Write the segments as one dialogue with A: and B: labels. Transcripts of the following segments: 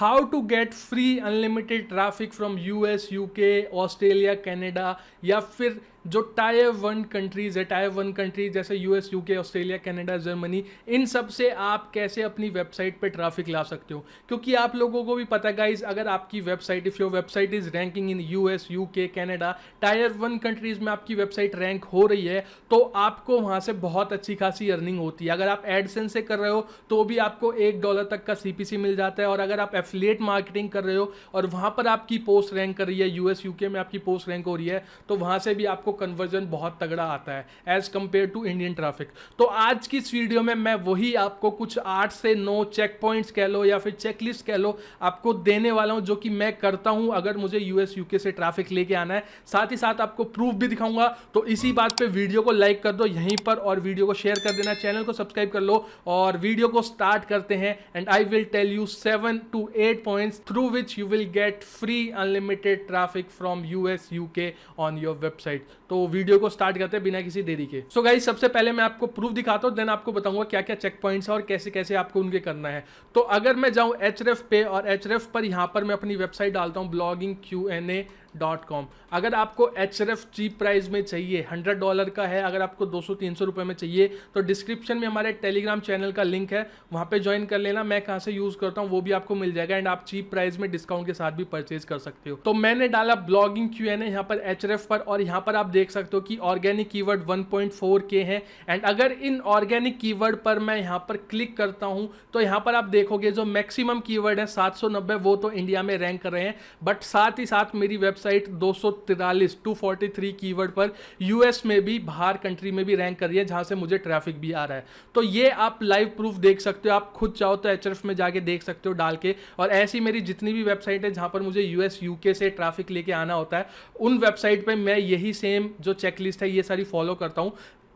A: How to get free unlimited traffic from US, UK, Australia, Canada या फिर जो tier 1 countries है, tier 1 countries जैसे US, UK, Australia, Canada, Germany, इन सब से आप कैसे अपनी वेबसाइट पे ट्रैफिक ला सकते हो। क्योंकि आप लोगों को भी पता है गाइज, अगर आपकी website, if your website is ranking in US, UK, Canada, tyre 1 countries में आपकी वेबसाइट रैंक हो रही है तो आपको वहां से बहुत अच्छी खासी अर्निंग होती है। अगर आप एडसेंस से कर रहे हो तो भी आपको $1 तक का सीपीसी मिल जाता है, और अगर आप एफिलिएट मार्केटिंग कर रहे हो और वहां पर आपकी पोस्ट रैंक कर रही है, यूएस, यूके में आपकी पोस्ट रैंक हो रही है, तो वहां से भी आपको कन्वर्जन बहुत तगड़ा आता है as compare to Indian traffic. तो आज की इस वीडियो में मैं वही आपको कुछ 8 से 9 चेक पॉइंट्स कह लो या फिर चेकलिस्ट कह लो, आपको देने वाला हूं, जो कि मैं करता हूं अगर मुझे यूएस, यूके से ट्रैफिक लेके आना है। साथ ही साथ आपको प्रूफ भी दिखाऊंगा। तो इसी बात पे वीडियो को लाइक कर दो यहीं पर, और वीडियो को शेयर कर देना, चैनल को सब्सक्राइब कर लो, और वीडियो को स्टार्ट करते हैं। And I will tell you 7 to 8 points through which you will get free unlimited traffic from US, UK on your website. तो वीडियो को स्टार्ट करते हैं बिना किसी देरी के। सो गाइस, सबसे पहले मैं आपको प्रूफ दिखाता हूं, देन आपको बताऊंगा क्या क्या चेक पॉइंट्स है और कैसे कैसे आपको उनके करना है। तो अगर मैं जाऊं Href पे, और Href पर यहां पर मैं अपनी वेबसाइट डालता हूं bloggingqa.com। अगर आपको Href चीप प्राइस में चाहिए, $100 का है, अगर आपको 200-300 रुपए में चाहिए तो डिस्क्रिप्शन में हमारे टेलीग्राम चैनल का लिंक है, वहां पे ज्वाइन कर लेना। मैं कहां से यूज करता हूं वो भी आपको मिल जाएगा, एंड आप चीप प्राइस में डिस्काउंट के साथ भी परचेज कर सकते हो। तो मैंने डाला ब्लॉगिंग Q&A यहाँ पर Href पर, और यहाँ पर आप देख सकते हो कि ऑर्गेनिक कीवर्ड 1.4K है। एंड अगर इन ऑर्गेनिक कीवर्ड पर मैं यहाँ पर क्लिक करता हूँ तो यहाँ पर आप देखोगे जो मैक्सिमम कीवर्ड है 790, वो तो इंडिया में रैंक कर रहे हैं, बट साथ ही साथ मेरी वेबसाइट 243 कीवर्ड पर यूएस में भी, बाहर कंट्री में भी रैंक कर रही है, जहां से मुझे ट्रैफिक भी आ रहा है। तो ये आप लाइव प्रूफ देख सकते हो, आप खुद चाहो तो Href में जाके देख सकते हो डाल के। और ऐसी मेरी जितनी भी वेबसाइट है जहां पर मुझे यूएस, यूके से ट्रैफिक लेके आना होता है, उन वेबसाइट पे मैं यही सेम जो चेकलिस्ट है ये सारी फॉलो करता हूं,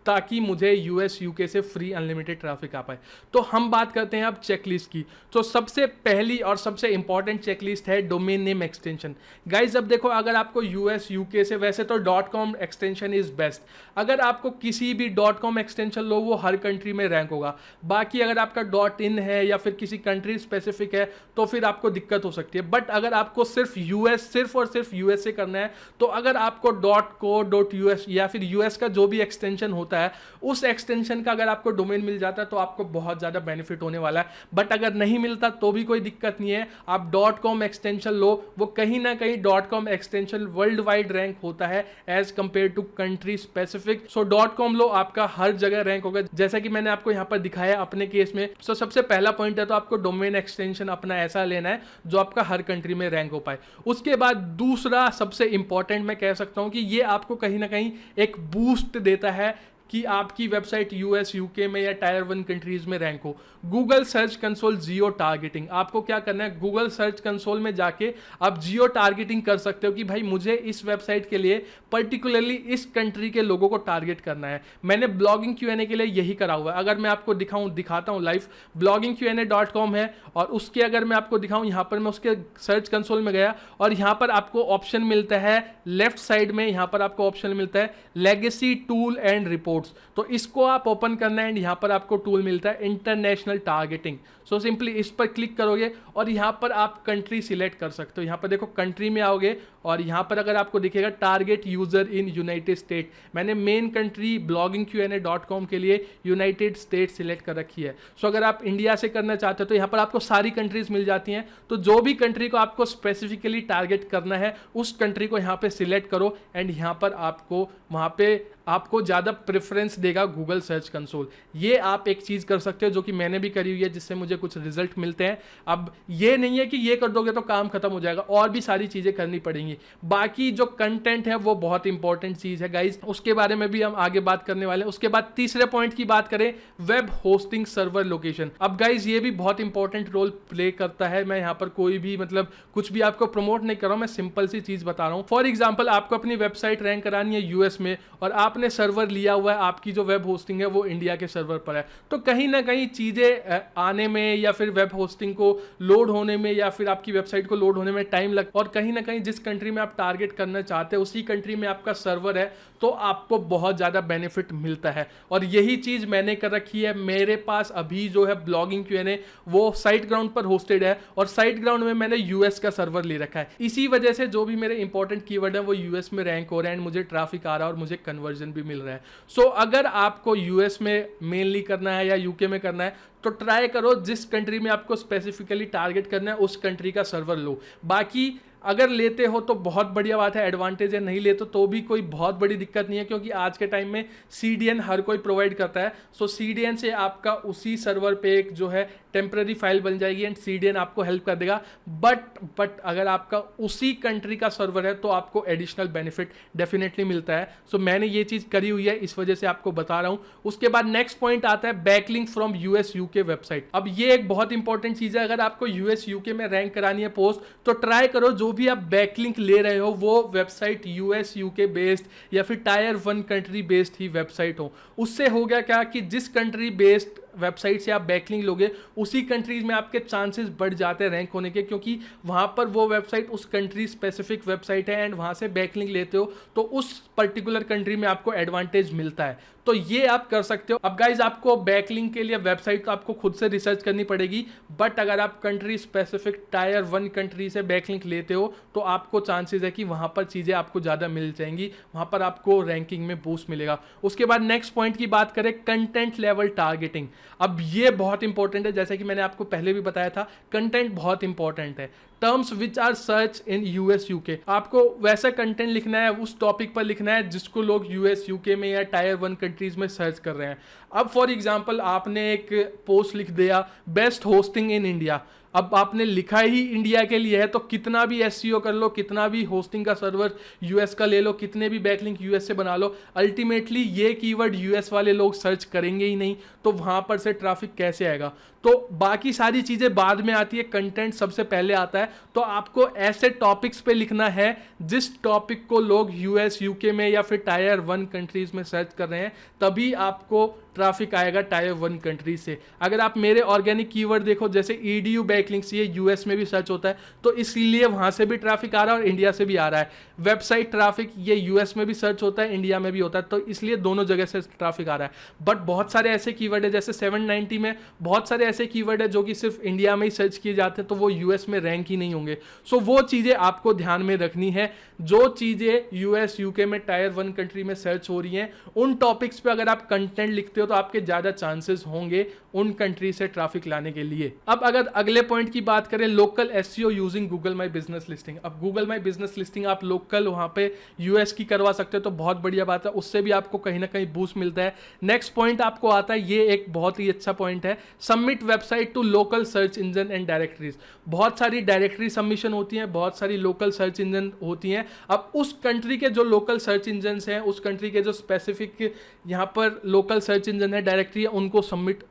A: ताकि मुझे यूएस, यूके से फ्री अनलिमिटेड ट्रैफिक आ पाए। तो हम बात करते हैं अब चेकलिस्ट की। तो सबसे पहली और सबसे इंपॉर्टेंट चेकलिस्ट है डोमेन नेम एक्सटेंशन। गाइज अब देखो, अगर आपको यूएस, यूके से, वैसे तो .com एक्सटेंशन इज बेस्ट। अगर आपको किसी भी .com एक्सटेंशन लो, वो हर कंट्री में रैंक होगा। बाकी अगर आपका .in है या फिर किसी कंट्री स्पेसिफिक है तो फिर आपको दिक्कत हो सकती है। बट अगर आपको सिर्फ और सिर्फ यूएस से करना है, तो अगर आपको .co, .us या फिर यूएस का जो भी एक्सटेंशन होता है, उस एक्सटेंशन का अगर आपको डोमेन मिल जाता है तो आपको बहुत ज्यादा बेनिफिट होने वाला है। बट अगर नहीं मिलता तो भी कोई दिक्कत नहीं है, आप .com एक्सटेंशन लो, वो कहीं ना कहीं .com extension world wide rank होता है as compare to country specific. So .com लो, आपका हर जगह रैंक होगा, जैसा कि मैंने आपको यहां पर दिखाया अपने केस में। सो सबसे पहला पॉइंट है, तो आपको डोमेन एक्सटेंशन अपना ऐसा लेना है जो आपका हर कंट्री में रैंक हो पाए। उसके बाद दूसरा सबसे इंपॉर्टेंट मैं कह सकता हूं कि ये आपको कहीं ना कहीं एक बूस्ट देता है कि आपकी वेबसाइट यूएस, यूके में या टायर 1 कंट्रीज में रैंक हो। गूगल सर्च कंसोल जियो टारगेटिंग। आपको क्या करना है, गूगल सर्च कंसोल में जाके आप जियो टारगेटिंग कर सकते हो कि भाई मुझे इस वेबसाइट के लिए पर्टिकुलरली इस कंट्री के लोगों को टारगेट करना है। मैंने ब्लॉगिंग Q&A के लिए यही करा हुआ है। अगर मैं आपको दिखाता हूँ लाइव, bloggingqa.com है, और उसके अगर मैं आपको दिखाऊं, यहाँ पर मैं उसके सर्च कंसोल में गया और यहाँ पर आपको ऑप्शन मिलता है लेफ्ट साइड में, यहाँ पर आपको ऑप्शन मिलता है लेगेसी टूल एंड रिपोर्ट। तो इसको आप ओपन करना है, एंड यहां पर आपको टूल मिलता है इंटरनेशनल टारगेटिंग। सो सिंपली इस पर क्लिक करोगे और यहां पर आप कंट्री सिलेक्ट कर सकते हो। यहां पर देखो कंट्री में आओगे और यहां पर अगर आपको दिखेगा target user in United state, मैंने मेन कंट्री bloggingqa.com के लिए यूनाइटेड स्टेट सिलेक्ट कर रखी है। सो अगर आप इंडिया से करना चाहते हो तो यहां पर आपको सारी कंट्रीज मिल जाती हैं। तो जो भी कंट्री को आपको स्पेसिफिकली टारगेट करना है, उस कंट्री को यहां पे सिलेक्ट करो, एंड यहां पर आपको वहां पे आपको ज़्यादा प्रेफरेंस देगा गूगल सर्च कंसोल। ये आप एक चीज़ कर सकते हो जो कि मैंने भी करी हुई है, जिससे मुझे कुछ रिजल्ट मिलते हैं। अब ये नहीं है कि ये कर दोगे तो काम खत्म हो जाएगा, और भी सारी चीज़ें करनी पड़ेंगी। बाकी जो कंटेंट है वो बहुत इंपॉर्टेंट चीज़ है गाइज, उसके बारे में भी हम आगे बात करने वाले हैं। उसके बाद तीसरे पॉइंट की बात करें, वेब होस्टिंग सर्वर लोकेशन। अब गाइज ये भी बहुत इंपॉर्टेंट रोल प्ले करता है। मैं यहाँ पर कोई भी मतलब कुछ भी आपको प्रमोट नहीं कर रहा हूँ, मैं सिंपल सी चीज़ बता रहा हूँ। फॉर एग्जाम्पल, आपको अपनी वेबसाइट रैंक करानी है यूएस में, और आप आपने सर्वर लिया हुआ है, आपकी जो वेब होस्टिंग है वो इंडिया के सर्वर पर है, तो कहीं ना कहीं चीज़ें आने में या फिर वेब होस्टिंग को लोड होने में या फिर आपकी वेबसाइट को लोड होने में टाइम लगता है, और कहीं ना कहीं जिस कंट्री में आप टारगेट करना चाहते हैं उसी कंट्री में आपका सर्वर है, तो आपको बहुत ज़्यादा बेनिफिट मिलता है। और यही चीज़ मैंने कर रखी है। मेरे पास अभी जो है ब्लॉगिंग Q&A वो साइट ग्राउंड पर होस्टेड है, और साइट ग्राउंड में मैंने यूएस का सर्वर ले रखा है। इसी वजह से जो भी मेरे इंपॉर्टेंट कीवर्ड है वो यूएस में रैंक हो रहे हैं एंड मुझे ट्रैफिक आ रहा है और मुझे कन्वर्जन भी मिल रहा है। सो अगर आपको यूएस में मेनली करना है या यूके में करना है तो ट्राई करो जिस कंट्री में आपको स्पेसिफिकली टारगेट करना है उस कंट्री का सर्वर लो। बाकी अगर लेते हो तो बहुत बढ़िया बात है, एडवांटेज है, नहीं लेते तो भी कोई बहुत बड़ी दिक्कत नहीं है, क्योंकि आज के टाइम में CDN हर कोई प्रोवाइड करता है। सो CDN से आपका उसी सर्वर पे एक जो है टेम्पररी फाइल बन जाएगी एंड CDN आपको हेल्प कर देगा। बट अगर आपका उसी कंट्री का सर्वर है तो आपको एडिशनल बेनिफिट डेफिनेटली मिलता है। सो मैंने ये चीज़ करी हुई है, इस वजह से आपको बता रहा हूँ। उसके बाद नेक्स्ट पॉइंट आता है backlink from US UK website. अब ये एक बहुत इंपॉर्टेंट चीज़ है। अगर आपको US UK में रैंक करानी है पोस्ट तो ट्राई करो जो भी आप बैकलिंक ले रहे हो वो वेबसाइट US UK बेस्ड या फिर टायर 1 कंट्री बेस्ड ही वेबसाइट हो। उससे हो गया क्या कि जिस कंट्री बेस्ड वेबसाइट से आप बैकलिंक लोगे उसी कंट्रीज में आपके चांसेस बढ़ जाते हैं रैंक होने के, क्योंकि वहाँ पर वो वेबसाइट उस कंट्री स्पेसिफिक वेबसाइट है एंड वहाँ से बैकलिंक लेते हो तो उस पर्टिकुलर कंट्री में आपको एडवांटेज मिलता है। तो ये आप कर सकते हो। अब गाइज आपको बैकलिंक के लिए वेबसाइट तो आपको खुद से रिसर्च करनी पड़ेगी, बट अगर आप कंट्री स्पेसिफिक टायर 1 कंट्री से बैकलिंक लेते हो तो आपको चांसेस है कि वहाँ पर चीज़ें आपको ज़्यादा मिल जाएंगी, वहाँ पर आपको रैंकिंग में बूस्ट मिलेगा। उसके बाद नेक्स्ट पॉइंट की बात करें, कंटेंट लेवल टारगेटिंग। अब ये बहुत इंपॉर्टेंट है, जैसे कि मैंने आपको पहले भी बताया था, कंटेंट बहुत इंपॉर्टेंट है। Terms which are search in US UK, आपको वैसा कंटेंट लिखना है, उस टॉपिक पर लिखना है जिसको लोग US UK में या टायर 1 कंट्रीज में सर्च कर रहे हैं। अब फॉर एग्जांपल आपने एक पोस्ट लिख दिया बेस्ट होस्टिंग इन इंडिया, अब आपने लिखा ही इंडिया के लिए है तो कितना भी SEO कर लो, कितना भी होस्टिंग का सर्वर US का ले लो, कितने भी बैकलिंक US से बना लो, अल्टीमेटली ये कीवर्ड US वाले लोग सर्च करेंगे ही नहीं, तो वहाँ पर से ट्रैफिक कैसे आएगा। तो बाकी सारी चीज़ें बाद में आती है, कंटेंट सबसे पहले आता है। तो आपको ऐसे टॉपिक्स पे लिखना है जिस टॉपिक को लोग US UK में या फिर टायर 1 कंट्रीज में सर्च कर रहे हैं, तभी आपको ट्रैफिक आएगा टायर 1 कंट्री से। अगर आप मेरे ऑर्गेनिक कीवर्ड देखो, जैसे EDU बैकलिंक्स, ये US में भी सर्च होता है तो इसीलिए वहाँ से भी ट्रैफिक आ रहा है और इंडिया से भी आ रहा है। वेबसाइट ट्रैफिक ये US में भी सर्च होता है, इंडिया में भी होता है, तो इसलिए दोनों जगह से ट्रैफिक आ रहा है। बट बहुत सारे ऐसे कीवर्ड है, जैसे 790 में बहुत सारे ऐसे कीवर्ड है जो कि सिर्फ इंडिया में ही सर्च किए जाते हैं, तो वो US में रैंक ही नहीं होंगे। सो वो चीज़ें आपको ध्यान में रखनी है। जो चीज़ें US UK में टायर 1 कंट्री में सर्च हो रही हैं उन टॉपिक्स पे अगर आप कंटेंट लिखते हो तो आपके ज़्यादा चांसेस होंगे उन कंट्री से ट्रैफिक लाने के लिए। अब अगर अगले पॉइंट की बात करें, लोकल SEO यूजिंग गूगल माई बिजनेस लिस्टिंग। अब गूगल माई बिजनेस लिस्टिंग आप लोकल वहाँ पे US की करवा सकते हो तो बहुत बढ़िया बात है, उससे भी आपको कहीं ना कहीं बूस्ट मिलता है। नेक्स्ट पॉइंट आपको आता है, ये एक बहुत ही अच्छा पॉइंट है, submit website to local search engine and directories. बहुत सारी डायरेक्टरी सबमिशन होती हैं, बहुत सारी लोकल सर्च इंजन होती हैं। अब उस कंट्री के जो लोकल सर्च इंजन हैं, उस कंट्री के जो स्पेसिफिक यहाँ पर लोकल सर्च इंजन है, डायरेक्टरी है, उनको सबमिट,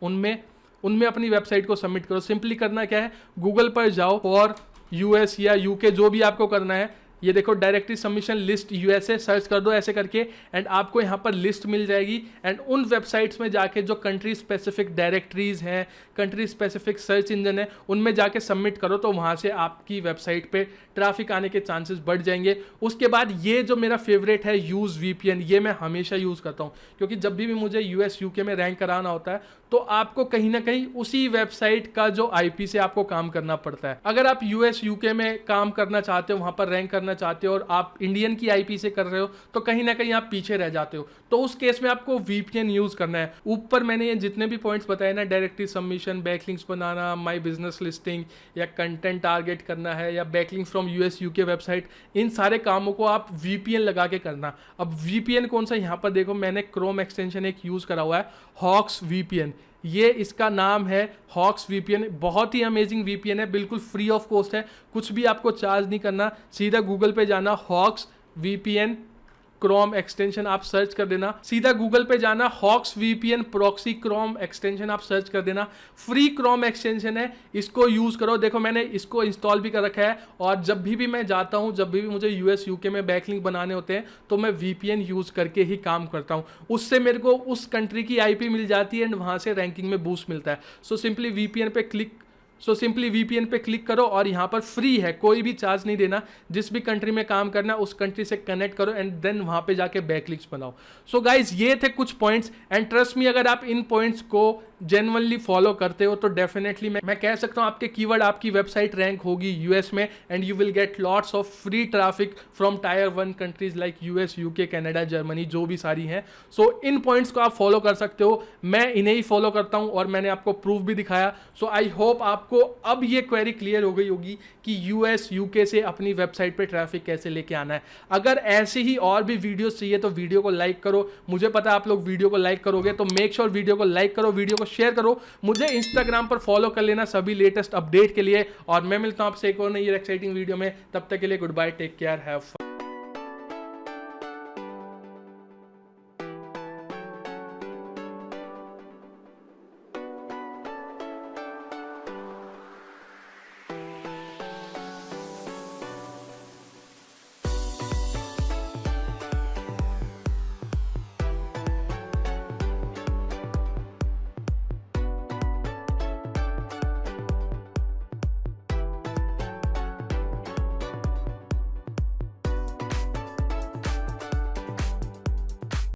A: उनमें अपनी वेबसाइट को सबमिट करो। सिंपली करना क्या है, गूगल पर जाओ और US या UK जो भी आपको करना है, ये देखो directory submission list USA search कर दो ऐसे करके एंड आपको यहाँ पर लिस्ट मिल जाएगी। एंड उन वेबसाइट्स में जाके जो कंट्री स्पेसिफिक डायरेक्टरीज हैं, कंट्री स्पेसिफिक सर्च इंजन है, उनमें जाके सबमिट करो तो वहाँ से आपकी वेबसाइट पे ट्रैफिक आने के चांसेस बढ़ जाएंगे। उसके बाद ये जो मेरा फेवरेट है, यूज़ VPN, ये मैं हमेशा यूज़ करता हूँ, क्योंकि जब भी मुझे US UK में रैंक कराना होता है तो आपको कहीं ना कहीं उसी वेबसाइट का जो IP से आपको काम करना पड़ता है। अगर आप US UK में काम करना चाहते हो, वहाँ पर रैंक करना चाहते हो और आप इंडियन की IP से कर रहे हो तो कहीं ना कहीं आप पीछे रह जाते हो, तो उस केस में आपको VPN यूज़ करना है। ऊपर मैंने ये जितने भी पॉइंट्स बताए ना, डायरेक्टरी सबमिशन, बैकलिंक्स बनाना, माई बिजनेस लिस्टिंग या कंटेंट टारगेट करना है या backlink from US UK website, इन सारे कामों को आप VPN लगा के करना। अब VPN कौन सा, यहाँ पर देखो मैंने क्रोम एक्सटेंशन एक यूज़ करा हुआ है, हॉक्स VPN, ये इसका नाम है हॉक्स VPN। बहुत ही अमेजिंग VPN है, बिल्कुल फ्री ऑफ कॉस्ट है, कुछ भी आपको चार्ज नहीं करना, सीधा गूगल पे जाना, हॉक्स VPN क्रोम एक्सटेंशन आप सर्च कर देना, सीधा गूगल पे जाना, Hoxx VPN proxy chrome extension आप सर्च कर देना। फ्री क्रोम एक्सटेंशन है, इसको यूज करो। देखो मैंने इसको इंस्टॉल भी कर रखा है, और जब भी मैं जाता हूं, जब भी मुझे US UK में बैकलिंक बनाने होते हैं, तो मैं VPN यूज करके ही काम करता हूं। उससे मेरे को उस कंट्री की IP मिल जाती है एंड वहां से रैंकिंग में बूस्ट मिलता है। सो सिंपली VPN पे क्लिक करो, और यहाँ पर फ्री है, कोई भी चार्ज नहीं देना। जिस भी कंट्री में काम करना उस कंट्री से कनेक्ट करो एंड देन वहाँ पे जाके बैकलिंक्स बनाओ। सो गाइज ये थे कुछ पॉइंट्स, एंड ट्रस्ट मी अगर आप इन पॉइंट्स को जेन्युइनली फॉलो करते हो तो डेफिनेटली मैं कह सकता हूँ आपके कीवर्ड, आपकी वेबसाइट रैंक होगी US में, and you will get lots of free traffic from Tier 1 countries like US UK Canada Germany जो भी सारी हैं। सो इन पॉइंट्स को आप फॉलो कर सकते हो, मैं इन्हें ही फॉलो करता हूँ और मैंने आपको प्रूफ भी दिखाया। सो आई होप आपको अब ये क्वेरी क्लियर हो गई होगी कि US UK से अपनी वेबसाइट पे ट्रैफिक कैसे लेके आना है। अगर ऐसे ही और भी वीडियोस चाहिए तो वीडियो को लाइक करो, मुझे पता है आप लोग वीडियो को लाइक करोगे, तो मेक श्योर वीडियो को लाइक करो, वीडियो को शेयर करो, मुझे इंस्टाग्राम पर फॉलो कर लेना सभी लेटेस्ट अपडेट के लिए, और मैं मिलता हूं आपसे एक और नई एक्साइटिंग वीडियो में। तब तक के लिए goodbye, take care, have fun.